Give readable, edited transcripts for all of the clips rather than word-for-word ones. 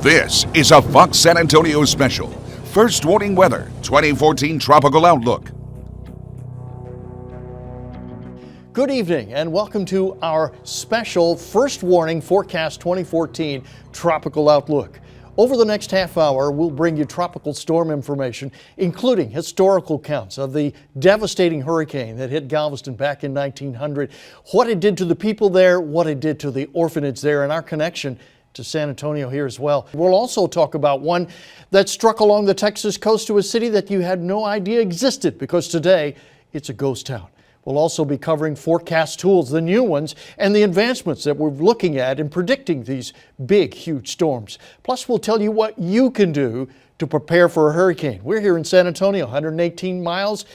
This is a Fox San Antonio special. First Warning Weather 2014 Tropical Outlook. Good evening and welcome to our special First Warning Forecast 2014 Tropical Outlook. Over the next half hour, we'll bring you tropical storm information, including historical counts of the devastating hurricane that hit Galveston back in 1900, what it did to the people there, what it did to the orphanage there, and our connection to San Antonio here as well. We'll also talk about one that struck along the Texas coast to a city that you had no idea existed, because today it's a ghost town. We'll also be covering forecast tools, the new ones, and the advancements that we're looking at in predicting these big, huge storms. Plus, we'll tell you what you can do to prepare for a hurricane. We're here in San Antonio, 118 miles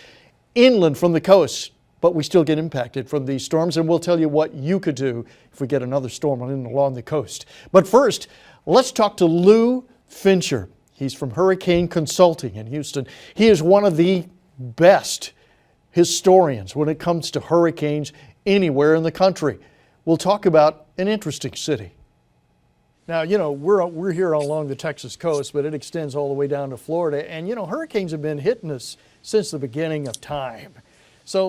inland from the coast, but we still get impacted from these storms, and we'll tell you what you could do if we get another storm along the coast. But first, let's talk to Lou Fincher. He's from Hurricane Consulting in Houston. He is one of the best historians when it comes to hurricanes anywhere in the country. We'll talk about an interesting city. Now, you know, we're here along the Texas coast, but it extends all the way down to Florida. And, you know, hurricanes have been hitting us since the beginning of time. So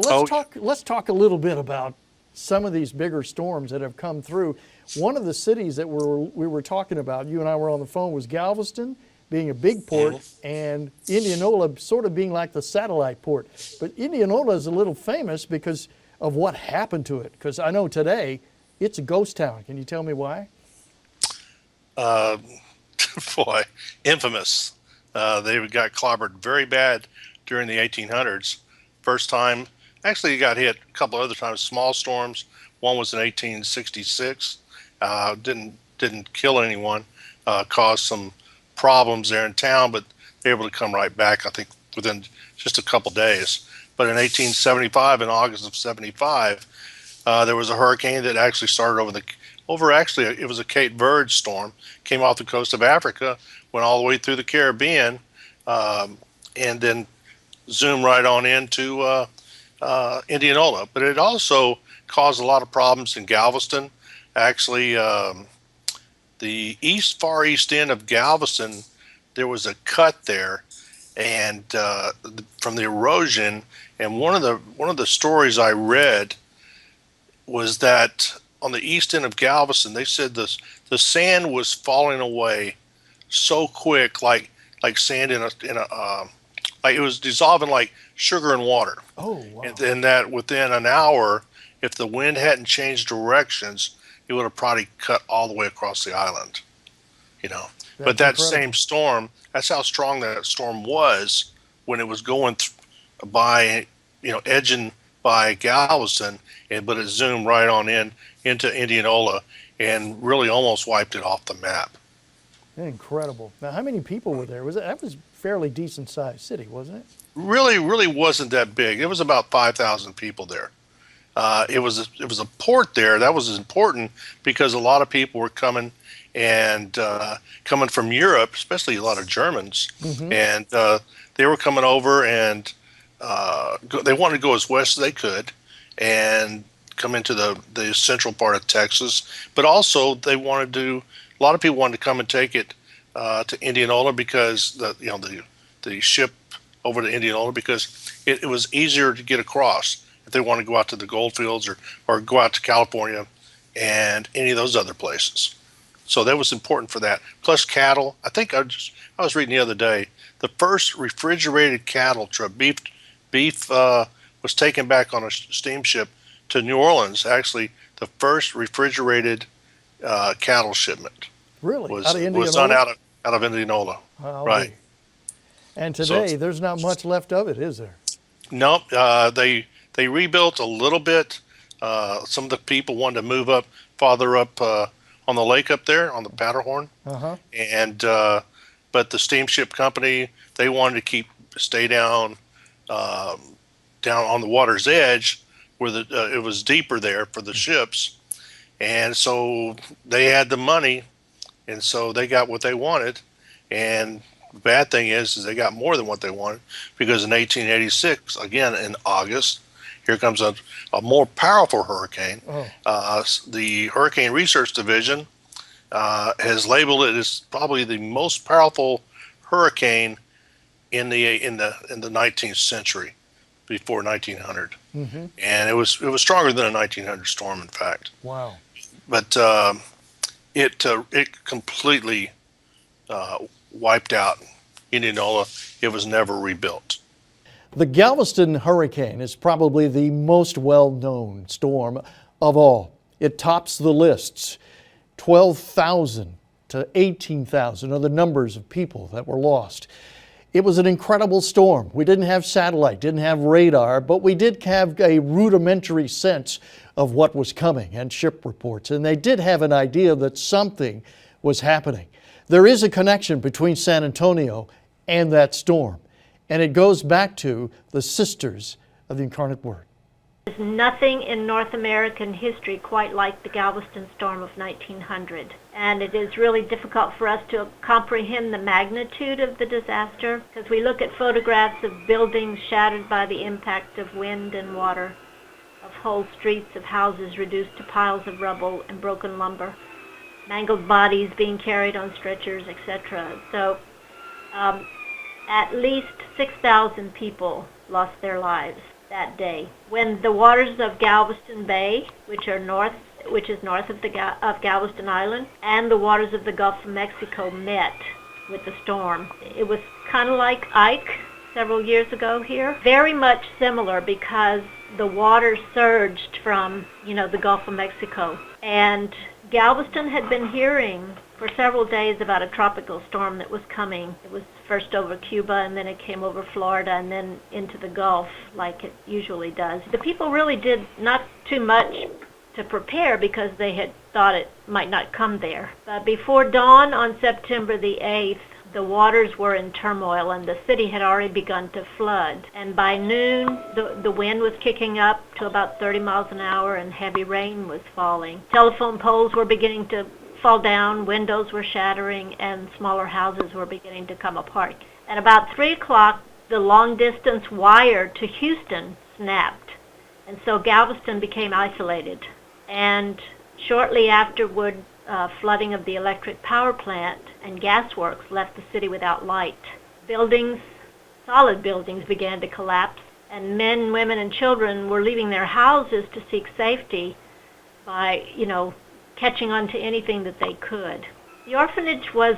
let's talk a little bit about some of these bigger storms that have come through. One of the cities that we were talking about, you and I were on the phone, was Galveston, being a big port, and Indianola sort of being like the satellite port. But Indianola is a little famous because of what happened to it, because I know today it's a ghost town. Can you tell me why? Boy, infamous. They got clobbered very bad during the 1800s. First time, actually, it got hit a couple other times, small storms. One was in 1866. Didn't kill anyone, caused some problems there in town, but they were able to come right back, I think, within just a couple days. But in 1875, in August of 75, there was a hurricane that actually started it was a Cape Verde storm, came off the coast of Africa, went all the way through the Caribbean, and then zoomed right on into Indianola. But it also caused a lot of problems in Galveston. Actually, the far east end of Galveston, there was a cut there, and from the erosion. And one of the stories I read was that on the east end of Galveston, they said the sand was falling away so quick, like sand in a like it was dissolving like sugar in water. Oh, wow. And then that within an hour, if the wind hadn't changed directions, it would have probably cut all the way across the island, you know. But that same storm, that's how strong that storm was when it was going by, you know, edging by Galveston, but it zoomed right on into Indianola and really almost wiped it off the map. Incredible. Now, how many people were there? That was a fairly decent sized city, wasn't it? Really wasn't that big. It was about 5,000 people there. It was a port there that was important because a lot of people were coming from Europe, especially a lot of Germans, and they were coming over, and they wanted to go as west as they could and come into the central part of Texas, but also a lot of people wanted to come and take it to Indianola because the ship over to Indianola, because it was easier to get across if they want to go out to the gold fields or go out to California and any of those other places. So that was important for that. Plus cattle. I think I was reading the other day, the first refrigerated cattle truck, beef was taken back on a steamship to New Orleans. Actually, the first refrigerated cattle shipment was done out of Indianola. Right. And today, there's not much left of it, is there? Nope. They rebuilt a little bit. Some of the people wanted to move up farther up on the lake up there on the Powderhorn, and but the steamship company, they wanted to stay down on the water's edge where it was deeper there for the ships, and so they had the money, and so they got what they wanted. And the bad thing is they got more than what they wanted, because in 1886, again in August, here comes a more powerful hurricane. The Hurricane Research Division has labeled it as probably the most powerful hurricane in the 19th century, before 1900, and it was stronger than a 1900 storm, in fact. Wow. But it completely wiped out Indianola. It was never rebuilt. The Galveston Hurricane is probably the most well-known storm of all. It tops the lists. 12,000 to 18,000 are the numbers of people that were lost. It was an incredible storm. We didn't have satellite, didn't have radar, but we did have a rudimentary sense of what was coming and ship reports. And they did have an idea that something was happening. There is a connection between San Antonio and that storm. And it goes back to the Sisters of the Incarnate Word. There's nothing in North American history quite like the Galveston storm of 1900. And it is really difficult for us to comprehend the magnitude of the disaster, because we look at photographs of buildings shattered by the impact of wind and water, of whole streets of houses reduced to piles of rubble and broken lumber, mangled bodies being carried on stretchers, etc. So at least 6,000 people lost their lives that day. When the waters of Galveston Bay, which is north of Galveston Island, and the waters of the Gulf of Mexico met with the storm, it was kind of like Ike several years ago here. Very much similar, because the water surged from, the Gulf of Mexico. And Galveston had been hearing for several days about a tropical storm that was coming. It was first over Cuba, and then it came over Florida, and then into the Gulf, like it usually does. The people really did not too much to prepare, because they had thought it might not come there. But before dawn on September the 8th, the waters were in turmoil, and the city had already begun to flood. And by noon, the wind was kicking up to about 30 miles an hour, and heavy rain was falling. Telephone poles were beginning to fall down, windows were shattering, and smaller houses were beginning to come apart. At about 3 o'clock, the long-distance wire to Houston snapped, and so Galveston became isolated. And shortly afterward, flooding of the electric power plant and gas works left the city without light. Buildings, solid buildings, began to collapse, and men, women, and children were leaving their houses to seek safety by, catching on to anything that they could. The orphanage was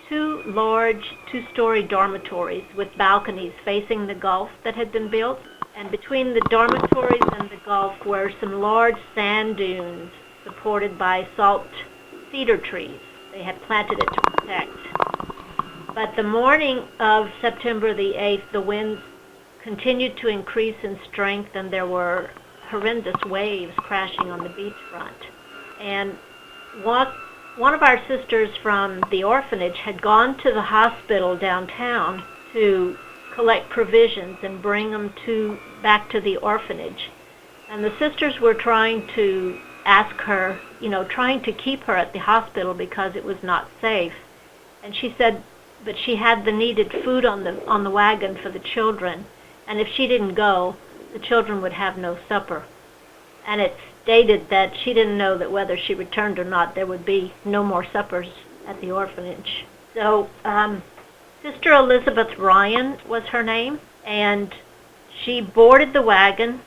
2 large 2-story dormitories with balconies facing the Gulf that had been built, and between the dormitories and the Gulf were some large sand dunes supported by salt cedar trees. They had planted it to protect. But the morning of September the 8th, the winds continued to increase in strength, and there were horrendous waves crashing on the beachfront. And one of our sisters from the orphanage had gone to the hospital downtown to collect provisions and bring them back to the orphanage. And the sisters were trying to ask her, trying to keep her at the hospital because it was not safe. And she said that she had the needed food on the wagon for the children, and if she didn't go, the children would have no supper. And it stated that she didn't know that whether she returned or not, there would be no more suppers at the orphanage. So Sister Elizabeth Ryan was her name, and she boarded the wagon,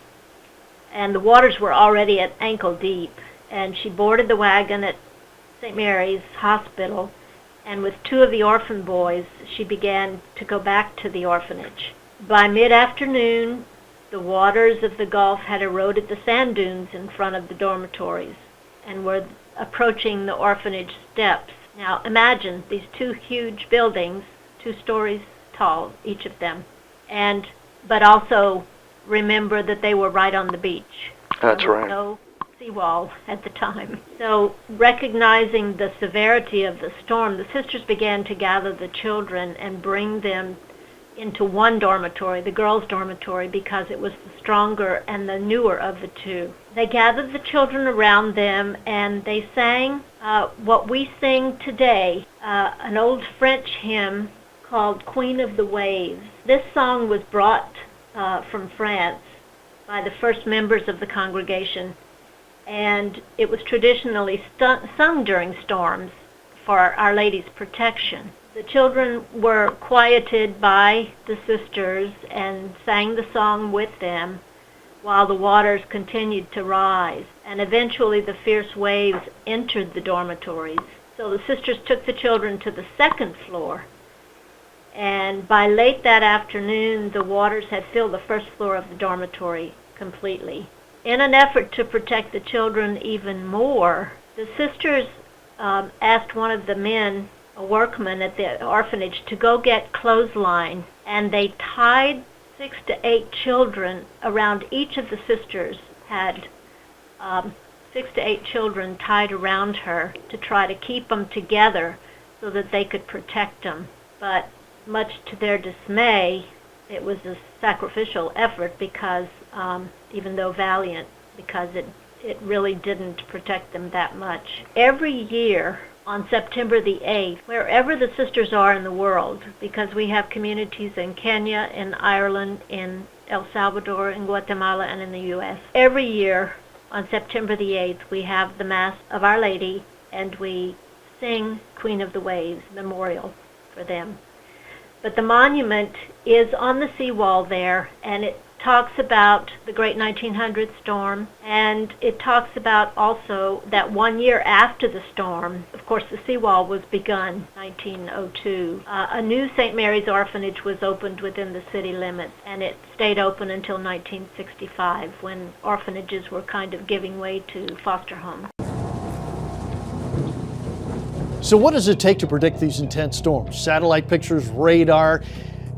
and the waters were already at ankle deep, and she boarded the wagon at St. Mary's Hospital, and with 2 of the orphan boys, she began to go back to the orphanage. By mid-afternoon, the waters of the Gulf had eroded the sand dunes in front of the dormitories and were approaching the orphanage steps. Now imagine these 2 huge buildings, 2 stories tall, each of them, but also remember that they were right on the beach. That's there was right. no seawall at the time. So recognizing the severity of the storm, the sisters began to gather the children and bring them into one dormitory, the girls' dormitory, because it was the stronger and the newer of the 2. They gathered the children around them, and they sang what we sing today, an old French hymn called Queen of the Waves. This song was brought from France by the first members of the congregation, and it was traditionally sung during storms for Our Lady's protection. The children were quieted by the sisters and sang the song with them while the waters continued to rise, and eventually the fierce waves entered the dormitories. So the sisters took the children to the second floor, and by late that afternoon, the waters had filled the first floor of the dormitory completely. In an effort to protect the children even more, the sisters asked one of the men, a workman at the orphanage, to go get clothesline, and they tied 6 to 8 children around each of the sisters, had 6 to 8 children tied around her to try to keep them together so that they could protect them. But much to their dismay, it was a sacrificial effort because, even though valiant, because it really didn't protect them that much. Every year on September the 8th, wherever the sisters are in the world, because we have communities in Kenya, in Ireland, in El Salvador, in Guatemala, and in the U.S., every year on September the 8th, we have the Mass of Our Lady, and we sing Queen of the Waves memorial for them. But the monument is on the seawall there, and it talks about the great 1900 storm, and it talks about also that 1 year after the storm, of course the seawall was begun, 1902, a new St. Mary's orphanage was opened within the city limits, and it stayed open until 1965, when orphanages were kind of giving way to foster homes. So what does it take to predict these intense storms? Satellite pictures, radar,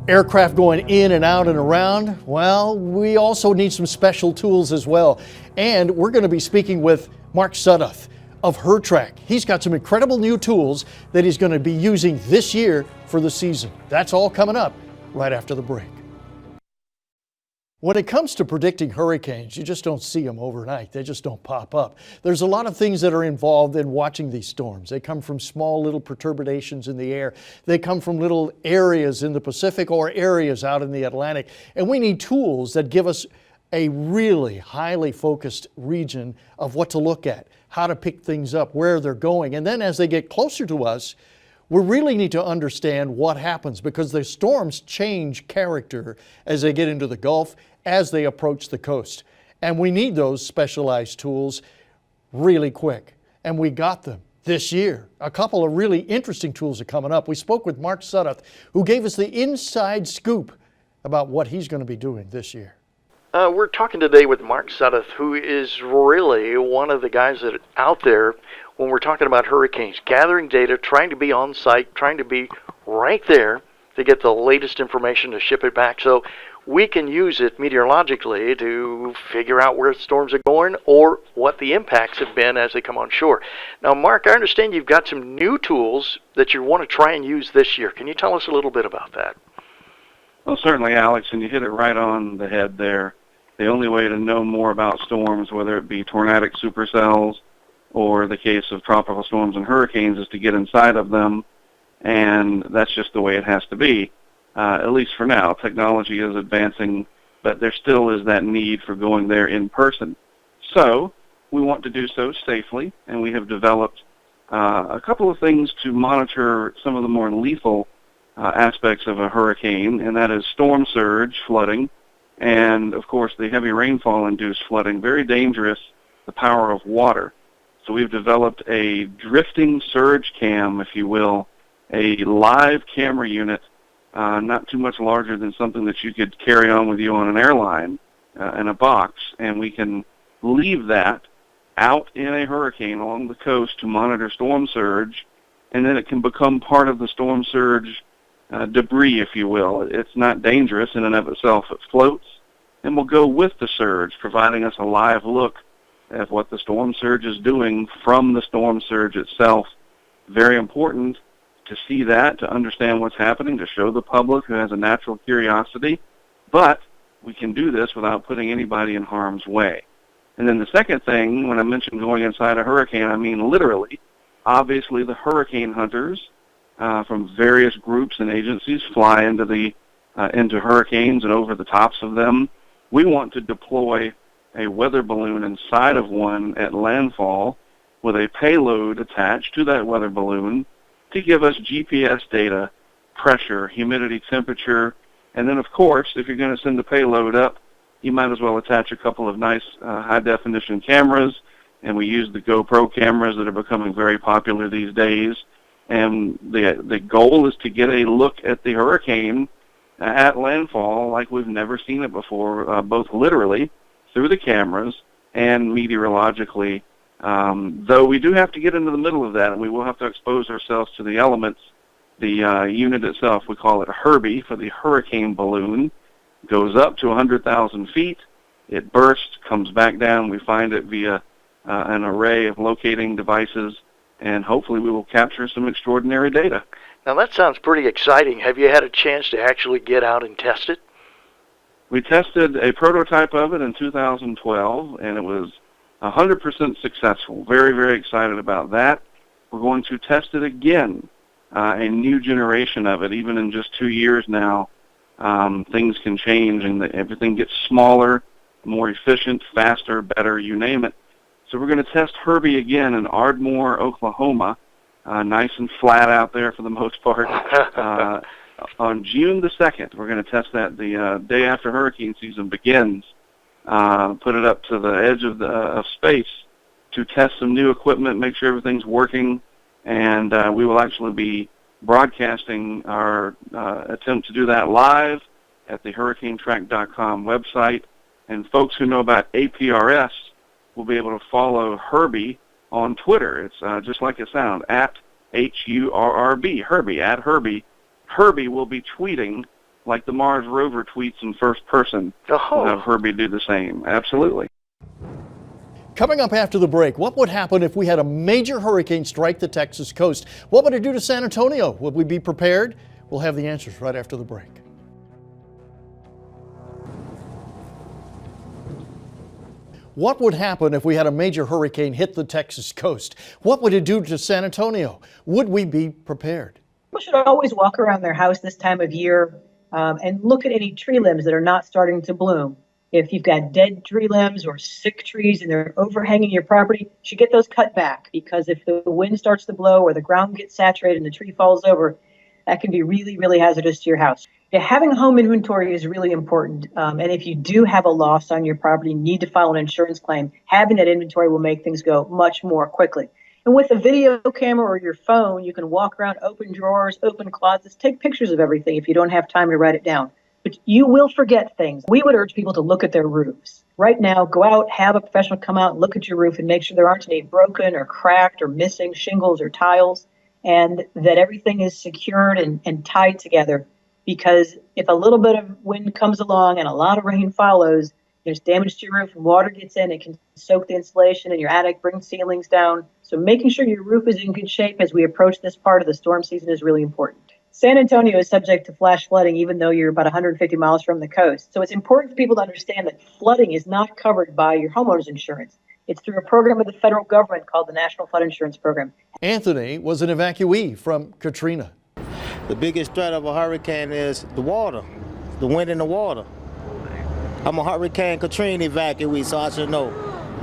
aircraft going in and out and around? Well, we also need some special tools as well. And we're going to be speaking with Mark Sudduth of HurTrack. He's got some incredible new tools that he's going to be using this year for the season. That's all coming up right after the break. When it comes to predicting hurricanes, you just don't see them overnight. They just don't pop up. There's a lot of things that are involved in watching these storms. They come from small little perturbations in the air. They come from little areas in the Pacific or areas out in the Atlantic. And we need tools that give us a really highly focused region of what to look at, how to pick things up, where they're going. And then as they get closer to us, we really need to understand what happens, because the storms change character as they get into the Gulf, as they approach the coast. And we need those specialized tools really quick. And we got them this year. A couple of really interesting tools are coming up. We spoke with Mark Sudduth, who gave us the inside scoop about what he's going to be doing this year. We're talking today with Mark Sudduth, who is really one of the guys that are out there when we're talking about hurricanes, gathering data, trying to be on site, trying to be right there to get the latest information to ship it back so we can use it meteorologically to figure out where storms are going or what the impacts have been as they come on shore. Now, Mark, I understand you've got some new tools that you want to try and use this year. Can you tell us a little bit about that? Well, certainly, Alex, and you hit it right on the head there. The only way to know more about storms, whether it be tornadic supercells or the case of tropical storms and hurricanes, is to get inside of them, and that's just the way it has to be, at least for now. Technology is advancing, but there still is that need for going there in person. So we want to do so safely, and we have developed a couple of things to monitor some of the more lethal aspects of a hurricane, and that is storm surge, flooding, and, of course, the heavy rainfall-induced flooding, very dangerous, the power of water. So we've developed a drifting surge cam, if you will, a live camera unit, not too much larger than something that you could carry on with you on an airline in a box, and we can leave that out in a hurricane along the coast to monitor storm surge, and then it can become part of the storm surge debris, if you will. It's not dangerous in and of itself. It floats and will go with the surge, providing us a live look at what the storm surge is doing from the storm surge itself. Very important to see that, to understand what's happening, to show the public who has a natural curiosity. But we can do this without putting anybody in harm's way. And then the second thing, when I mentioned going inside a hurricane, I mean literally. Obviously, the hurricane hunters from various groups and agencies fly into hurricanes and over the tops of them. We want to deploy a weather balloon inside of one at landfall with a payload attached to that weather balloon to give us GPS data, pressure, humidity, temperature, and then, of course, if you're going to send the payload up, you might as well attach a couple of nice high-definition cameras, and we use the GoPro cameras that are becoming very popular these days. And the goal is to get a look at the hurricane at landfall like we've never seen it before, both literally through the cameras and meteorologically. Though we do have to get into the middle of that, and we will have to expose ourselves to the elements. The unit itself, we call it Herbie for the hurricane balloon, goes up to 100,000 feet. It bursts, comes back down. We find it via an array of locating devices, and hopefully we will capture some extraordinary data. Now that sounds pretty exciting. Have you had a chance to actually get out and test it? We tested a prototype of it in 2012, and it was 100% successful. Very, very excited about that. We're going to test it again, a new generation of it. Even in just 2 years now, things can change, and everything gets smaller, more efficient, faster, better, you name it. So we're going to test Herbie again in Ardmore, Oklahoma, nice and flat out there for the most part. On June the 2nd, we're going to test that the day after hurricane season begins. Put it up to the edge of space to test some new equipment, make sure everything's working, and we will actually be broadcasting our attempt to do that live at the hurricanetrack.com website. And folks who know about APRS will be able to follow Herbie on Twitter. It's just like it sounds, at HURRB, Herbie, at Herbie. Herbie will be tweeting like the Mars rover tweets in first person. We'll have Herbie do the same. Absolutely. Coming up after the break, what would happen if we had a major hurricane strike the Texas coast? What would it do to San Antonio? Would we be prepared? We'll have the answers right after the break. What would happen if we had a major hurricane hit the Texas coast? What would it do to San Antonio? Would we be prepared? People should always walk around their house this time of year and look at any tree limbs that are not starting to bloom. If you've got dead tree limbs or sick trees and they're overhanging your property, you should get those cut back, because if the wind starts to blow or the ground gets saturated and the tree falls over, that can be really, really hazardous to your house. Yeah, having a home inventory is really important. And if you do have a loss on your property, you need to file an insurance claim. Having that inventory will make things go much more quickly. And with a video camera or your phone, you can walk around, open drawers, open closets, take pictures of everything if you don't have time to write it down. But you will forget things. We would urge people to look at their roofs. Right now, go out, have a professional come out and look at your roof and make sure there aren't any broken or cracked or missing shingles or tiles, and that everything is secured and tied together. Because if a little bit of wind comes along and a lot of rain follows, there's damage to your roof, water gets in, it can soak the insulation in your attic, bring ceilings down. So making sure your roof is in good shape as we approach this part of the storm season is really important. San Antonio is subject to flash flooding even though you're about 150 miles from the coast. So it's important for people to understand that flooding is not covered by your homeowner's insurance. It's through a program of the federal government called the National Flood Insurance Program. Anthony was an evacuee from Katrina. The biggest threat of a hurricane is the water, the wind and the water. I'm a Hurricane Katrina evacuee, so I should know.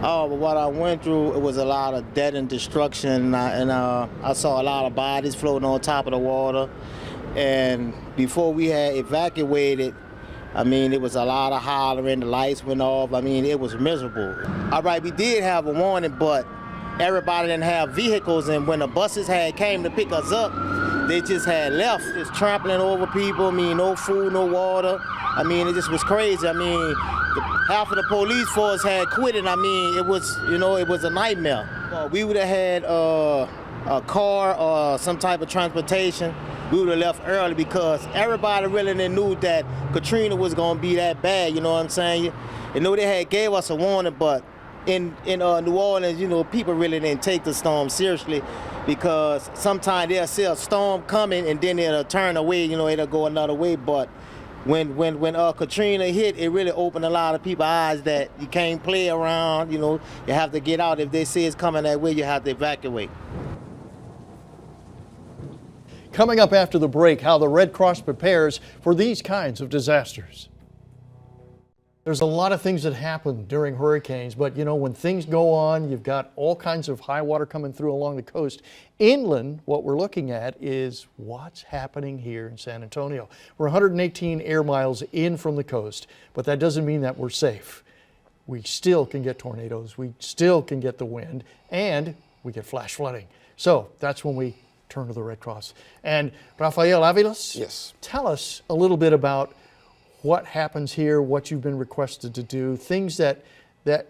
Oh, but what I went through, it was a lot of death and destruction, and I saw a lot of bodies floating on top of the water. And before we had evacuated, I mean, it was a lot of hollering, the lights went off. I mean, it was miserable. All right, we did have a warning, but everybody didn't have vehicles, and when the buses came to pick us up, they just had left, just trampling over people. I mean, no food, no water. I mean, it just was crazy. I mean, half of the police force had quit, and I mean, it was, it was a nightmare. We would have had a car or some type of transportation. We would have left early because everybody really knew that Katrina was going to be that bad, you know what I'm saying? They had gave us a warning, but in New Orleans, people really didn't take the storm seriously, because sometimes they'll see a storm coming and then it'll turn away, it'll go another way. But when Katrina hit, it really opened a lot of people's eyes that you can't play around, you have to get out. If they see it's coming that way, you have to evacuate. Coming up after the break, how the Red Cross prepares for these kinds of disasters. There's a lot of things that happen during hurricanes, but you know, when things go on, you've got all kinds of high water coming through along the coast. Inland, what we're looking at is what's happening here in San Antonio. We're 118 air miles in from the coast, but that doesn't mean that we're safe. We still can get tornadoes, we still can get the wind, and we get flash flooding. So that's when we turn to the Red Cross. And Rafael Avilas, yes, tell us a little bit about what happens here, what you've been requested to do, things that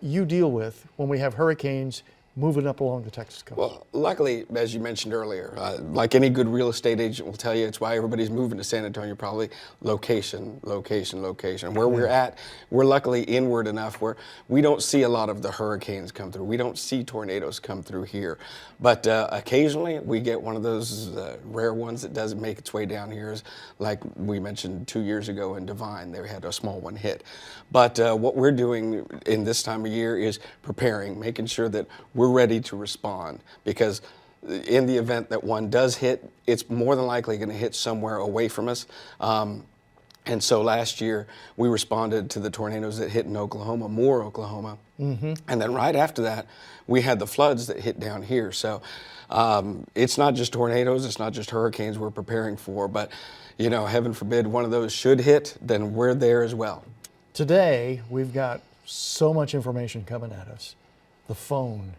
you deal with when we have hurricanes moving up along the Texas coast. Well, luckily, as you mentioned earlier, like any good real estate agent will tell you, it's why everybody's moving to San Antonio, probably location, location, location. Where we're at, we're luckily inward enough where we don't see a lot of the hurricanes come through. We don't see tornadoes come through here. But occasionally we get one of those rare ones that doesn't make its way down here, like we mentioned 2 years ago in Devine, they had a small one hit. But what we're doing in this time of year is preparing, making sure that we're ready to respond, because in the event that one does hit, it's more than likely going to hit somewhere away from us. And so last year we responded to the tornadoes that hit in Oklahoma, Moore, Oklahoma. Mm-hmm. And then right after that, we had the floods that hit down here. So it's not just tornadoes, it's not just hurricanes we're preparing for, but you know, heaven forbid one of those should hit, then we're there as well. Today, we've got so much information coming at us. The phone.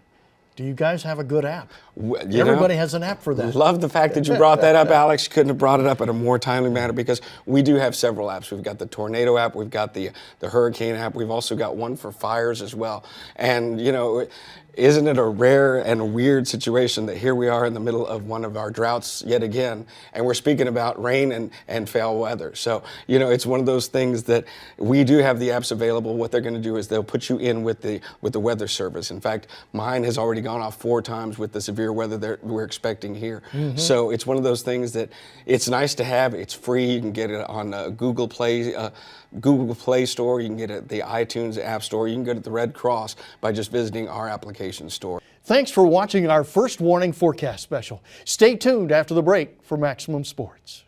Do you guys have a good app? Everybody has an app for that. Love the fact that you brought that up, Alex. Couldn't have brought it up in a more timely manner, because we do have several apps. We've got the tornado app, we've got the hurricane app, we've also got one for fires as well. And you know, isn't it a rare and weird situation that here we are in the middle of one of our droughts yet again, and we're speaking about rain and foul weather. So, you know, it's one of those things that we do have the apps available. What they're going to do is they'll put you in with the weather service. In fact, mine has already gone off 4 times with the severe weather that we're expecting here. Mm-hmm. So it's one of those things that it's nice to have. It's free. You can get it on Google Play Store. You can get it at the iTunes App Store. You can go to the Red Cross by just visiting our application store. Thanks for watching our First Warning Forecast Special. Stay tuned after the break for Maximum Sports.